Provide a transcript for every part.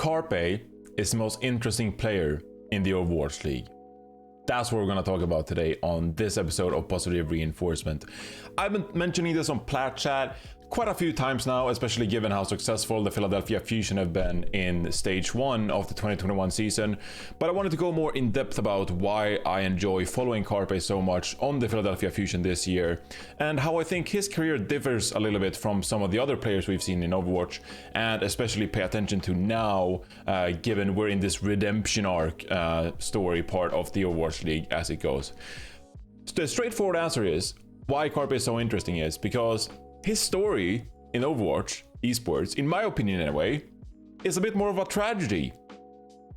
Carpe is the most interesting player in the Overwatch League. That's what we're going to talk about today on this episode of Positive Reinforcement. I've been mentioning this on Plat Chat quite a few times now, especially given how successful the Philadelphia Fusion have been in stage 1 of the 2021 season. But I wanted to go more in depth about why I enjoy following Carpe so much on the Philadelphia Fusion this year, and how I think his career differs a little bit from some of the other players we've seen in Overwatch, and especially pay attention to now, given we're in this redemption arc story part of the Overwatch League as it goes. So the straightforward answer is why Carpe is so interesting is because his story in Overwatch esports, in my opinion anyway, is a bit more of a tragedy.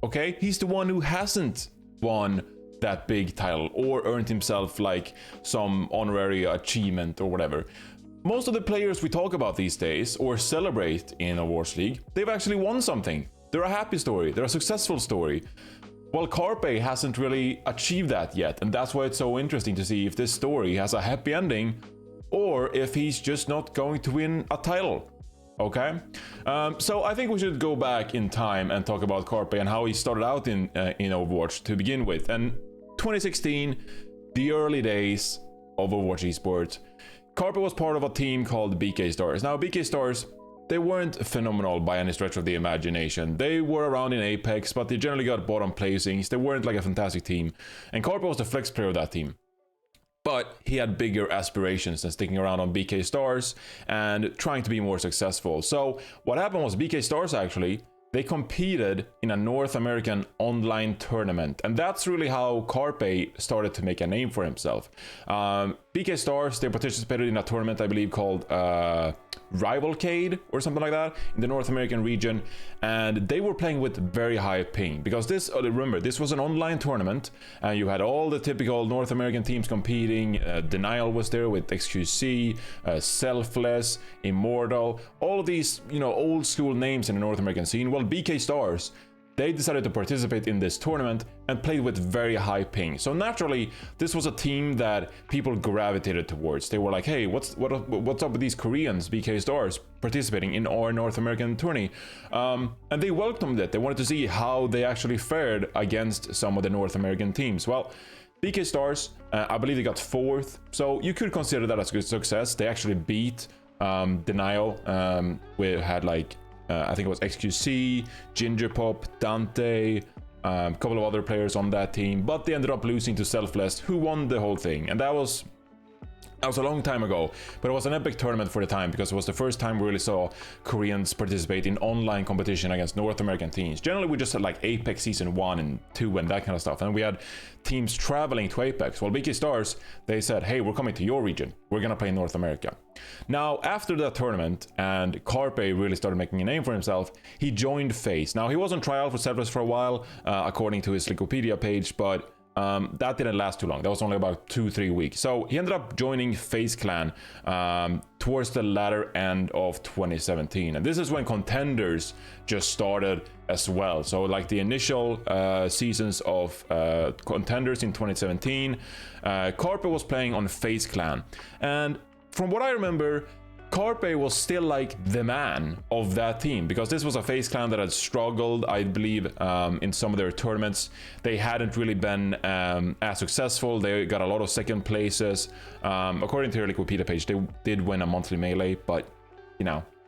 Okay, he's the one who hasn't won that big title or earned himself like some honorary achievement or whatever. Most of the players we talk about these days or celebrate in Overwatch League, they've actually won something. They're a happy story, they're a successful story. Well, Carpe hasn't really achieved that yet, and that's why it's so interesting to see if this story has a happy ending or if he's just not going to win a title. Okay, so I think we should go back in time and talk about Carpe and how he started out in Overwatch to begin with. And 2016, the early days of Overwatch esports, Carpe was part of a team called BK Stars. Now, BK Stars, they weren't phenomenal by any stretch of the imagination. They were around in Apex, but they generally got bottom placings. They weren't like a fantastic team, and Carpe was the flex player of that team. But he had bigger aspirations than sticking around on BK Stars and trying to be more successful. So what happened was BK Stars actually, they competed in a North American online tournament. And that's really how Carpe started to make a name for himself. BK Stars, they participated in a tournament, I believe, called Rivalcade or something like that in the North American region, and they were playing with very high ping because this, remember, this was an online tournament and you had all the typical North American teams competing. Denial was there with XQC, Selfless, Immortal, all of these, old school names in the North American scene. Well, BK Stars, they decided to participate in this tournament and played with very high ping. So naturally, this was a team that people gravitated towards. They were like, hey, what's up with these Koreans, BK Stars, participating in our North American tourney? And they welcomed it. They wanted to see how they actually fared against some of the North American teams. Well, BK Stars, I believe they got 4th. So you could consider that as a good success. They actually beat Denial. We had like, I think it was XQC, Gingerpop, Dante, a couple of other players on that team, but they ended up losing to Selfless, who won the whole thing. And that was a long time ago, but it was an epic tournament for the time because it was the first time we really saw Koreans participate in online competition against North American teams. Generally, we just had like Apex Season 1 and 2 and that kind of stuff, and we had teams traveling to Apex. Well, BK Stars, they said, hey, we're coming to your region. We're gonna play in North America. Now, after that tournament, and Carpe really started making a name for himself, he joined FaZe. Now, he was on trial for Selfless for a while, according to his Wikipedia page, but that didn't last too long. That was only about 2-3 weeks. So he ended up joining FaZe Clan towards the latter end of 2017. And this is when Contenders just started as well. So like the initial seasons of Contenders in 2017, Carpe was playing on FaZe Clan. And from what I remember, Carpe was still like the man of that team because this was a FaZe Clan that had struggled, I believe, in some of their tournaments. They hadn't really been as successful. They got a lot of second places. According to their Wikipedia page, they did win a monthly melee, but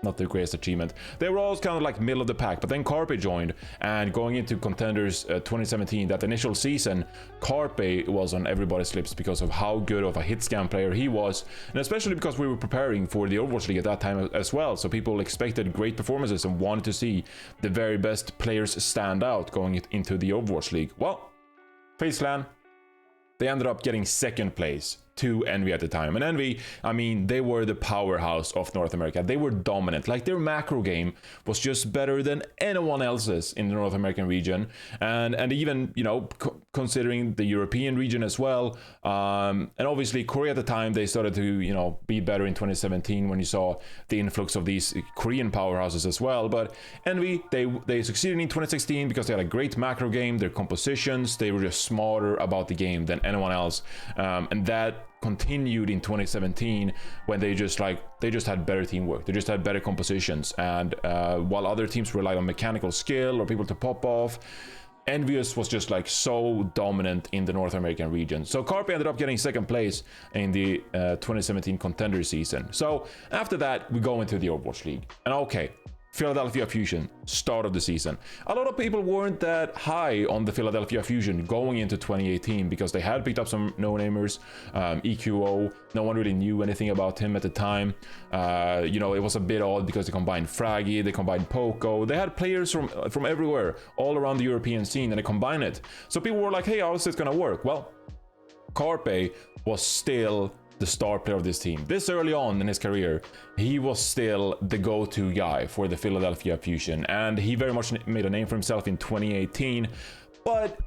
not the greatest achievement. They were always kind of like middle of the pack, but then Carpe joined, and going into Contenders 2017, that initial season, Carpe was on everybody's lips because of how good of a hit scan player he was, and especially because we were preparing for the Overwatch League at that time as well, so people expected great performances and wanted to see the very best players stand out going into the Overwatch League. Well, FaZe Clan, they ended up getting 2nd place to Envy at the time. And Envy, I mean, they were the powerhouse of North America. They were dominant. Like, their macro game was just better than anyone else's in the North American region. And even, considering the European region as well. And obviously, Korea at the time, they started to, be better in 2017 when you saw the influx of these Korean powerhouses as well. But Envy, they succeeded in 2016 because they had a great macro game, their compositions, they were just smarter about the game than anyone else. And that continued in 2017 when they just had better teamwork, they just had better compositions, and while other teams relied on mechanical skill or people to pop off, Envious was just like so dominant in the North American region. So Carpe ended up getting second place in the 2017 contender season. So after that, we go into the Overwatch League. And okay, Philadelphia Fusion, start of the season. A lot of people weren't that high on the Philadelphia Fusion going into 2018 because they had picked up some no-namers, EQO, no one really knew anything about him at the time. You know, it was a bit odd because they combined Fraggy, they combined Poco, they had players from everywhere, all around the European scene, and they combined it. So people were like, hey, how is this gonna work? Well, Carpe was still the star player of this team. This early on in his career, he was still the go-to guy for the Philadelphia Fusion, and he very much made a name for himself in 2018, but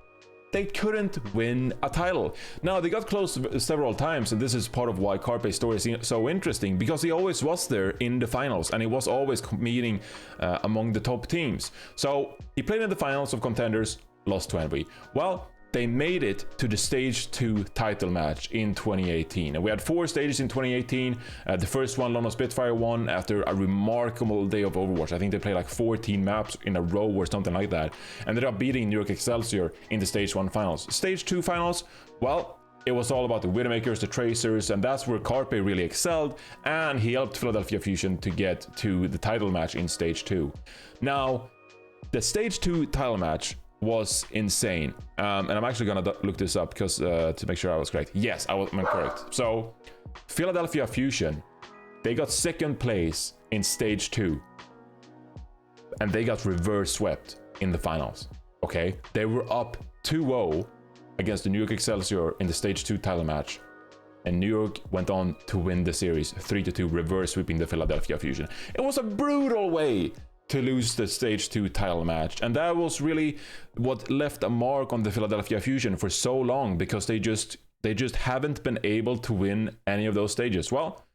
they couldn't win a title. Now, they got close several times, and this is part of why Carpe's story is so interesting, because he always was there in the finals, and he was always competing among the top teams. So he played in the finals of contenders, lost to Envy. Well, they made it to the stage 2 title match in 2018, and we had 4 stages in 2018. The first one, London Spitfire won after a remarkable day of Overwatch. I think they played like 14 maps in a row or something like that, ended up beating New York Excelsior in the stage 1 finals. Stage 2 finals, well, it was all about the Widowmakers, the Tracers, and that's where Carpe really excelled, and he helped Philadelphia Fusion to get to the title match in stage 2. Now, the stage 2 title match was insane, and I'm actually gonna look this up because to make sure I was correct. Yes, I'm correct. So Philadelphia Fusion, they got second place in stage 2, and they got reverse swept in the finals. Okay, they were up 2-0 against the New York Excelsior in the stage 2 title match, and New York went on to win the series 3-2, reverse sweeping the Philadelphia Fusion. It was a brutal way to lose the stage 2 title match, and that was really what left a mark on the Philadelphia Fusion for so long, because they just haven't been able to win any of those stages. Well,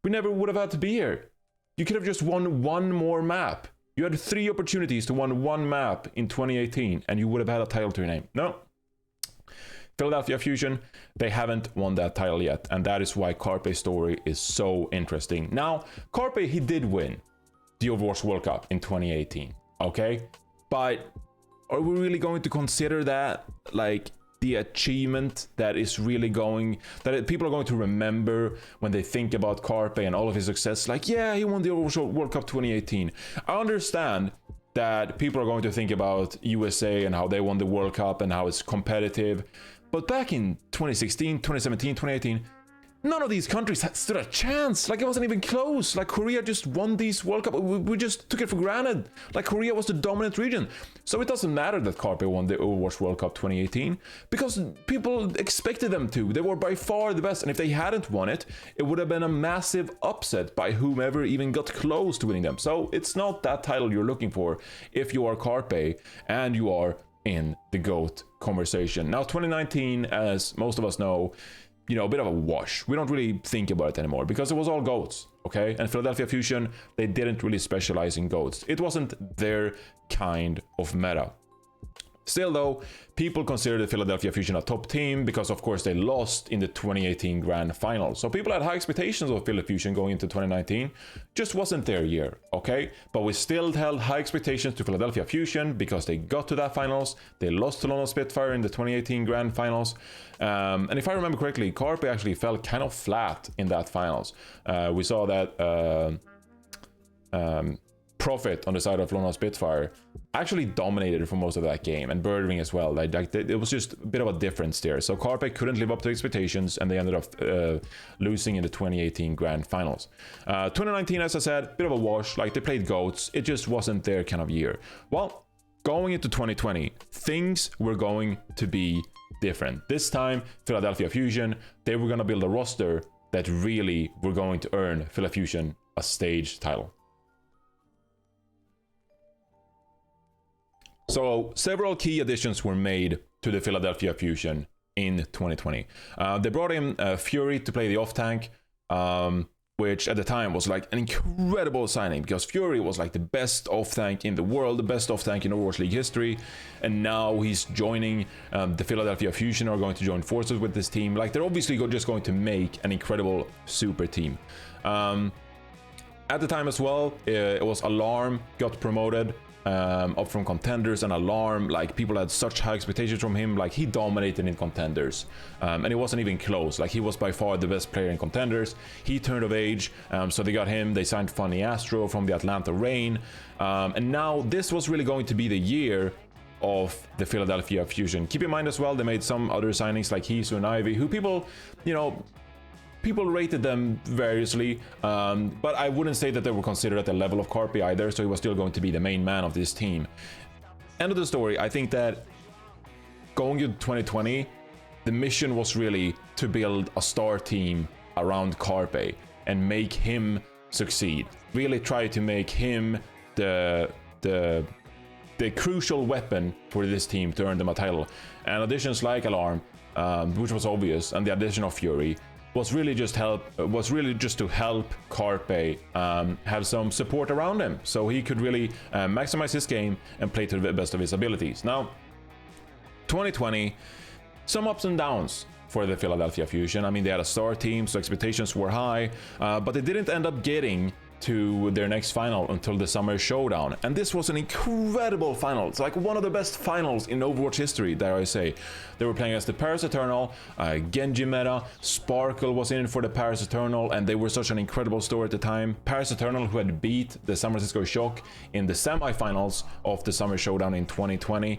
we never would have had to be here. You could have just won one more map. You had 3 opportunities to win one map in 2018, and you would have had a title to your name. No. Philadelphia Fusion, they haven't won that title yet, and that is why Carpe's story is so interesting. Now, Carpe, he did win the Overwatch World Cup in 2018, okay? But are we really going to consider that like the achievement that is really that people are going to remember when they think about Carpe and all of his success? Like, yeah, he won the Overwatch World Cup 2018. I understand that people are going to think about USA and how they won the World Cup and how it's competitive, but back in 2016, 2017, 2018, none of these countries had stood a chance. Like, it wasn't even close. Like, Korea just won these World Cup. We just took it for granted. Like, Korea was the dominant region. So it doesn't matter that Carpe won the Overwatch World Cup 2018, because people expected them to. They were by far the best. And if they hadn't won it, it would have been a massive upset by whomever even got close to winning them. So it's not that title you're looking for if you are Carpe and you are in the GOAT conversation. Now, 2019, as most of us know, you know, a bit of a wash. We don't really think about it anymore because it was all GOATs, okay? And Philadelphia Fusion, they didn't really specialize in GOATs. It wasn't their kind of meta. Still though, people consider the Philadelphia Fusion a top team because of course they lost in the 2018 Grand Final. So people had high expectations of Philly Fusion going into 2019. Just wasn't their year, okay? But we still held high expectations to Philadelphia Fusion because they got to that finals. They lost to London Spitfire in the 2018 Grand Finals. And if I remember correctly, Carpe actually fell kind of flat in that finals. We saw that Profit on the side of London Spitfire actually dominated for most of that game, and Birdwing as well. Like it was just a bit of a difference there. So Carpe couldn't live up to expectations, and they ended up losing in the 2018 Grand Finals. 2019, as I said, bit of a wash. Like, they played GOATs. It just wasn't their kind of year. Well, going into 2020, things were going to be different. This time, Philadelphia Fusion, they were going to build a roster that really were going to earn Phila Fusion a stage title. So several key additions were made to the Philadelphia Fusion in 2020. They brought in Fury to play the off tank. which at the time was like an incredible signing because Fury was like the best off tank in the world, the best off tank in Overwatch League history, and now he's joining the Philadelphia Fusion, are going to join forces with this team. Like, they're obviously just going to make an incredible super team. At the time as well, it was Alarm got promoted up from Contenders, and Alarm, like, people had such high expectations from him. Like, he dominated in Contenders, and it wasn't even close. Like, he was by far the best player in Contenders. He turned of age, so they got him. They signed Funny Astro from the Atlanta Reign, and now this was really going to be the year of the Philadelphia Fusion. Keep in mind as well, they made some other signings like Hisu and Ivy, who people, people rated them variously, but I wouldn't say that they were considered at the level of Carpe either, so he was still going to be the main man of this team. End of the story. I think that going into 2020, the mission was really to build a star team around Carpe and make him succeed. Really try to make him the crucial weapon for this team to earn them a title. And additions like Alarm, which was obvious, and the addition of Fury was really just to help Carpe have some support around him, so he could really maximize his game and play to the best of his abilities. Now, 2020, some ups and downs for the Philadelphia Fusion. I mean, they had a star team, so expectations were high, but they didn't end up getting to their next final until the Summer Showdown, and this was an incredible final. It's like one of the best finals in Overwatch history, dare I say. They were playing against the Paris Eternal, Genji meta, Sparkle was in for the Paris Eternal, and they were such an incredible story at the time. Paris Eternal, who had beat the San Francisco Shock in the semifinals of the Summer Showdown in 2020,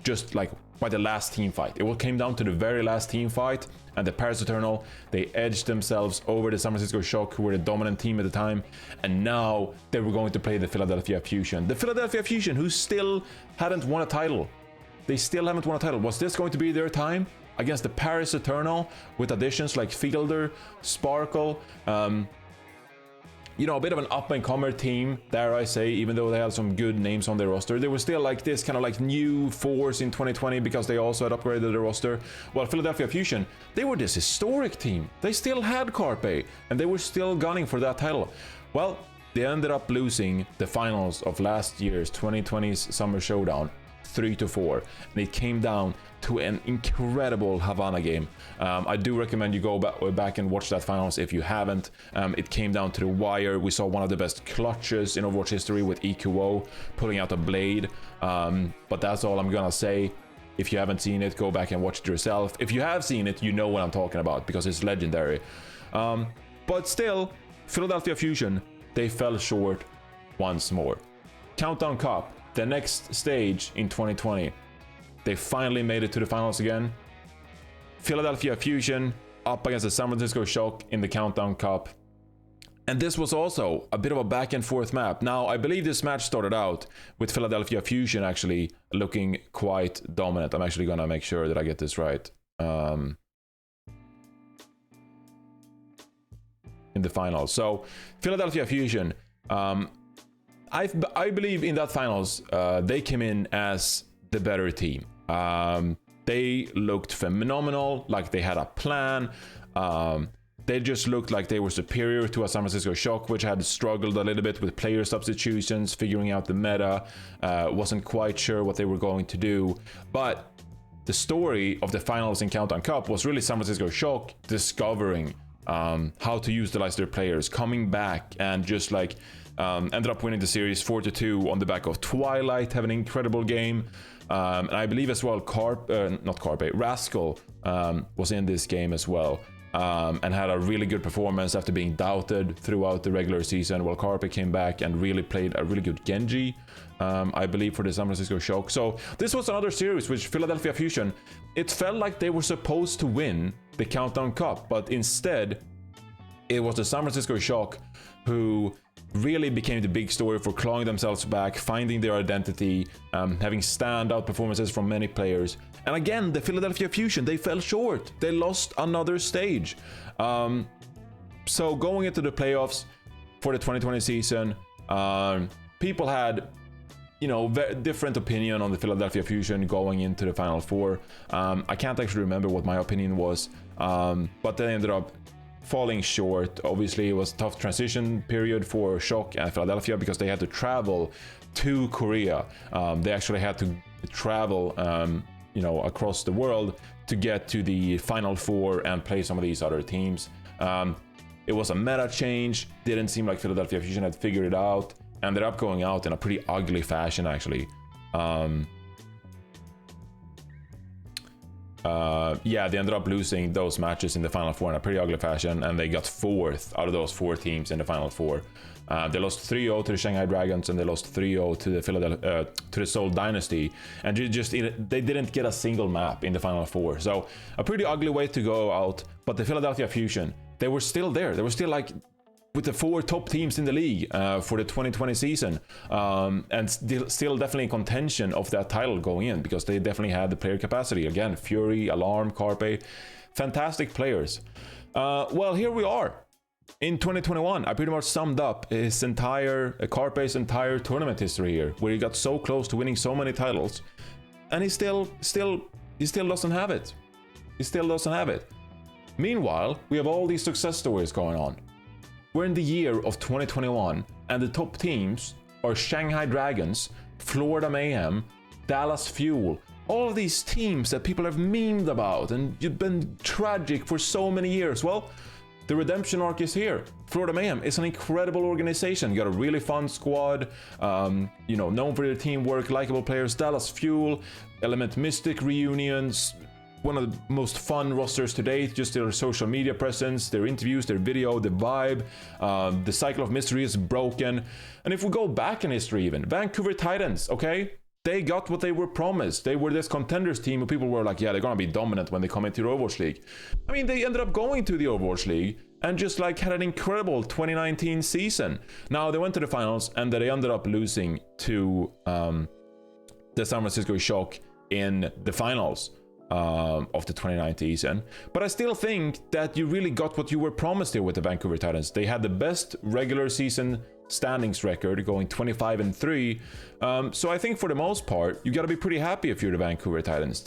just like by the last team fight. It came down to the very last team fight, and the Paris Eternal, they edged themselves over the San Francisco Shock, who were the dominant team at the time, and now they were going to play the Philadelphia Fusion. The Philadelphia Fusion, who still hadn't won a title. They still haven't won a title. Was this going to be their time against the Paris Eternal with additions like Fielder, Sparkle, a bit of an up-and-comer team, dare I say, even though they had some good names on their roster. They were still like this kind of like new force in 2020 because they also had upgraded their roster. While Philadelphia Fusion, they were this historic team. They still had Carpe, and they were still gunning for that title. Well, they ended up losing the finals of last year's 2020's Summer Showdown 3-4, and it came down to an incredible Havana game. I do recommend you go back and watch that finals if you haven't. It came down to the wire. We saw one of the best clutches in Overwatch history with EQO pulling out a blade, but that's all I'm gonna say. If you haven't seen it, go back and watch it yourself. If you have seen it, you know what I'm talking about because it's legendary. But still, Philadelphia Fusion, they fell short once more. Countdown Cup, the next stage in 2020. They finally made it to the finals again. Philadelphia Fusion up against the San Francisco Shock in the Countdown Cup. And this was also a bit of a back and forth map. Now, I believe this match started out with Philadelphia Fusion actually looking quite dominant. I'm actually gonna make sure that I get this right. In the finals. So, Philadelphia Fusion, I believe in that finals, they came in as the better team. They looked phenomenal, like they had a plan. They just looked like they were superior to a San Francisco Shock, which had struggled a little bit with player substitutions, figuring out the meta, wasn't quite sure what they were going to do. But the story of the finals in Countdown Cup was really San Francisco Shock discovering how to utilize their players, coming back and just like ended up winning the series 4-2 on the back of Twilight, having an incredible game. And I believe as well Rascal was in this game as well, and had a really good performance after being doubted throughout the regular season, while Carpe came back and really played a really good Genji, I believe, for the San Francisco Shock. So this was another series which Philadelphia Fusion, it felt like they were supposed to win the Countdown Cup, but instead it was the San Francisco Shock who really became the big story for clawing themselves back, finding their identity, having standout performances from many players. And again, the Philadelphia Fusion, they fell short. They lost another stage. So going into the playoffs for the 2020 season, people had, very different opinion on the Philadelphia Fusion going into the Final Four. I can't actually remember what my opinion was, but they ended up falling short. Obviously, it was a tough transition period for Shock and Philadelphia because they had to travel to Korea. They actually had to travel, across the world to get to the Final Four and play some of these other teams. It was a meta change. Didn't seem like Philadelphia Fusion had figured it out. Ended up going out in a pretty ugly fashion, actually. They ended up losing those matches in the Final Four in a pretty ugly fashion, and they got 4th out of those 4 teams in the Final Four. They lost 3-0 to the Shanghai Dragons, and they lost 3-0 to the Seoul Dynasty, and they didn't get a single map in the Final Four. So a pretty ugly way to go out. But the Philadelphia Fusion, they were still there. They were still like with the 4 top teams in the league for the 2020 season, and still definitely in contention of that title going in, because they definitely had the player capacity. Again, Fury, Alarm, Carpe, fantastic players. Well, here we are in 2021. I pretty much summed up Carpe's entire tournament history here, where he got so close to winning so many titles, and he still doesn't have it. He still doesn't have it. Meanwhile, we have all these success stories going on. We're in the year of 2021, and the top teams are Shanghai Dragons, Florida Mayhem, Dallas Fuel. All of these teams that people have memed about and you've been tragic for so many years. Well, the redemption arc is here. Florida Mayhem is an incredible organization. You got a really fun squad, known for their teamwork, likable players. Dallas Fuel, Element Mystic reunions. One of the most fun rosters to date, just their social media presence, their interviews, their video, the vibe. The cycle of mystery is broken. And if we go back in history even, Vancouver Titans, okay? They got what they were promised. They were this contenders team where people were like, yeah, they're gonna be dominant when they come into the Overwatch League. I mean, they ended up going to the Overwatch League and just like had an incredible 2019 season. Now, they went to the finals and they ended up losing to the San Francisco Shock in the finals of the 2019 season. But I still think that you really got what you were promised here with the Vancouver Titans. They had the best regular season standings record, going 25-3. So I think for the most part, you got to be pretty happy if you're the Vancouver Titans.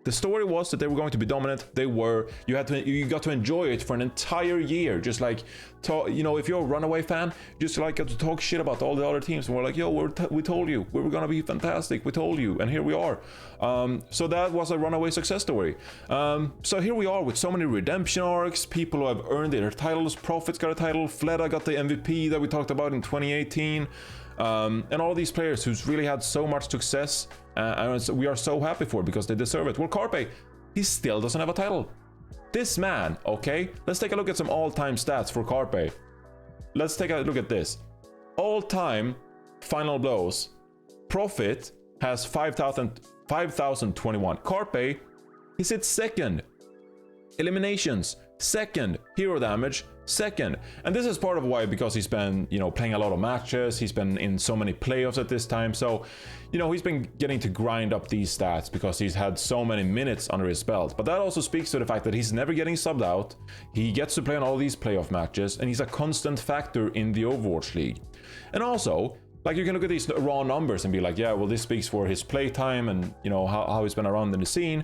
The story was that they were going to be dominant. They were. You got to enjoy it for an entire year. Just like, if you're a Runaway fan, just like got to talk shit about all the other teams. And we're like, yo, we told you we were gonna be fantastic. We told you, and here we are. So that was a Runaway success story. So here we are with so many redemption arcs. People who have earned their titles. Prophet's got a title. Fleta got the MVP that we talked about in 2018. And all these players who's really had so much success, and we are so happy for it because they deserve it. Well, Carpe, he still doesn't have a title. This man, okay? Let's take a look at some all-time stats for Carpe. Let's take a look at this. All-time final blows. Prophet has 5,021. Carpe, he sits second. Eliminations, second. Hero damage, second. And this is part of why, because he's been, playing a lot of matches. He's been in so many playoffs at this time. So, he's been getting to grind up these stats because he's had so many minutes under his belt. But that also speaks to the fact that he's never getting subbed out. He gets to play on all these playoff matches, and he's a constant factor in the Overwatch League. And also, like, you can look at these raw numbers and be like, yeah, well, this speaks for his playtime and, how he's been around in the scene.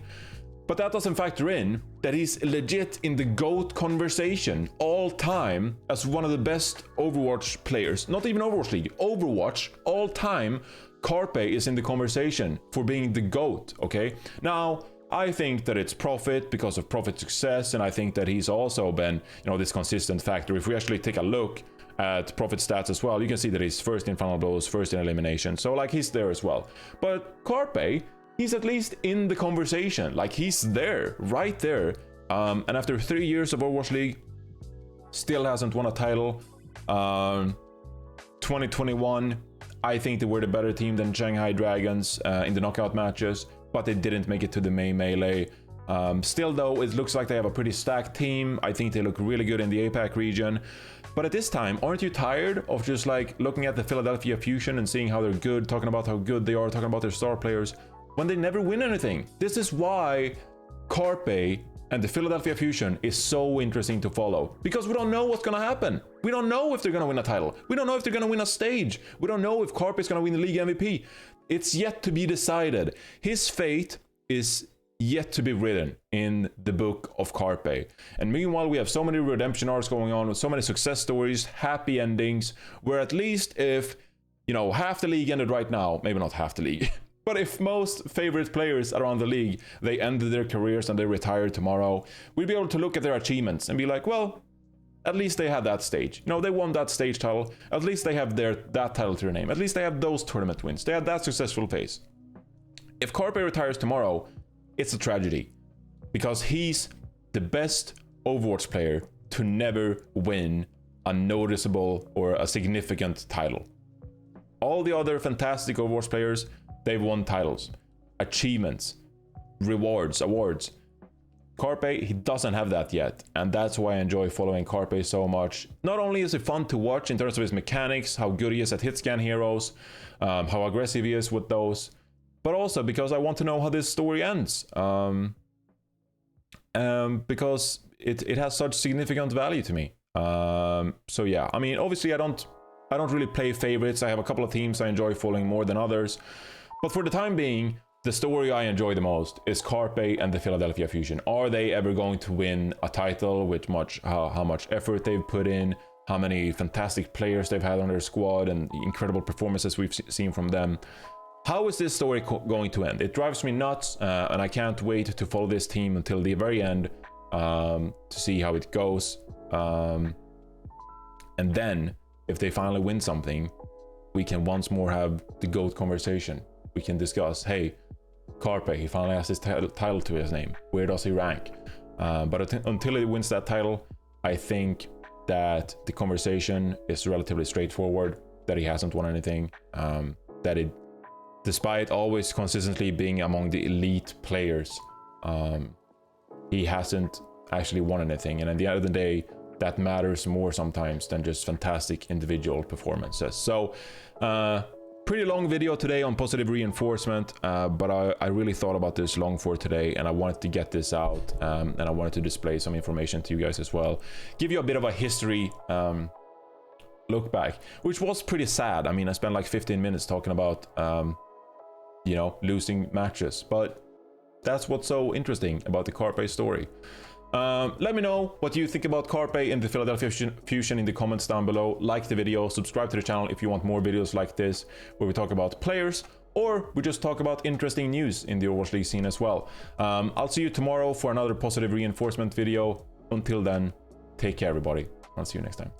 But that doesn't factor in that he's legit in the GOAT conversation all time as one of the best Overwatch players. Not even Overwatch League, Overwatch all time. Carpe is in the conversation for being the GOAT, okay? Now, I think that it's Prophet because of Prophet's success, and I think that he's also been, this consistent factor. If we actually take a look at Prophet stats as well, you can see that he's first in final blows, first in elimination. So, like, he's there as well. But Carpe, he's at least in the conversation. Like, he's there, right there. And after 3 years of Overwatch League, still hasn't won a title. 2021, I think they were the better team than Shanghai Dragons in the knockout matches, but they didn't make it to the May Melee. Still, though, it looks like they have a pretty stacked team. I think they look really good in the APAC region. But at this time, aren't you tired of just like looking at the Philadelphia Fusion and seeing how they're good, talking about how good they are, talking about their star players, when they never win anything? This is why Carpe and the Philadelphia Fusion is so interesting to follow, because we don't know what's gonna happen. We don't know if they're gonna win a title. We don't know if they're gonna win a stage. We don't know if Carpe is gonna win the league MVP. It's yet to be decided. His fate is yet to be written in the book of Carpe. And meanwhile, we have so many redemption arcs going on, with so many success stories, happy endings, where at least if, you know, half the league ended right now, maybe not half the league, but if most favorite players around the league, they ended their careers and they retired tomorrow, we'd be able to look at their achievements and be like, well, at least they had that stage. You know, they won that stage title. At least they have that title to their name. At least they have those tournament wins. They had that successful phase. If Carpe retires tomorrow, it's a tragedy, because he's the best Overwatch player to never win a noticeable or a significant title. All the other fantastic Overwatch players, they've won titles, achievements, rewards, awards. Carpe, he doesn't have that yet, and that's why I enjoy following Carpe so much. Not only is it fun to watch in terms of his mechanics, how good he is at hit scan heroes, how aggressive he is with those, but also because I want to know how this story ends. Because it has such significant value to me. So yeah, I mean, obviously I don't really play favorites. I have a couple of teams I enjoy following more than others, but for the time being, the story I enjoy the most is Carpe and the Philadelphia Fusion. Are they ever going to win a title with how much effort they've put in, how many fantastic players they've had on their squad, and the incredible performances we've seen from them? How is this story going to end? It drives me nuts, and I can't wait to follow this team until the very end, to see how it goes. And then, if they finally win something, we can once more have the GOAT conversation. We can discuss, hey, Carpe, he finally has his title to his name. Where does he rank? But until he wins that title, I think that the conversation is relatively straightforward, that he hasn't won anything, that it, despite always consistently being among the elite players, he hasn't actually won anything. And at the end of the day, that matters more sometimes than just fantastic individual performances. So, pretty long video today on positive reinforcement, but I really thought about this long for today, and I wanted to get this out, and I wanted to display some information to you guys as well. Give you a bit of a history look back, which was pretty sad. I mean, I spent like 15 minutes talking about, you know, losing matches, but that's what's so interesting about the Carpe story. Let me know what you think about Carpe in the Philadelphia Fusion in the comments down below. Like the video, subscribe to the channel if you want more videos like this, where we talk about players, or we just talk about interesting news in the Overwatch League scene as well. I'll see you tomorrow for another positive reinforcement video. Until then, take care everybody. I'll see you next time.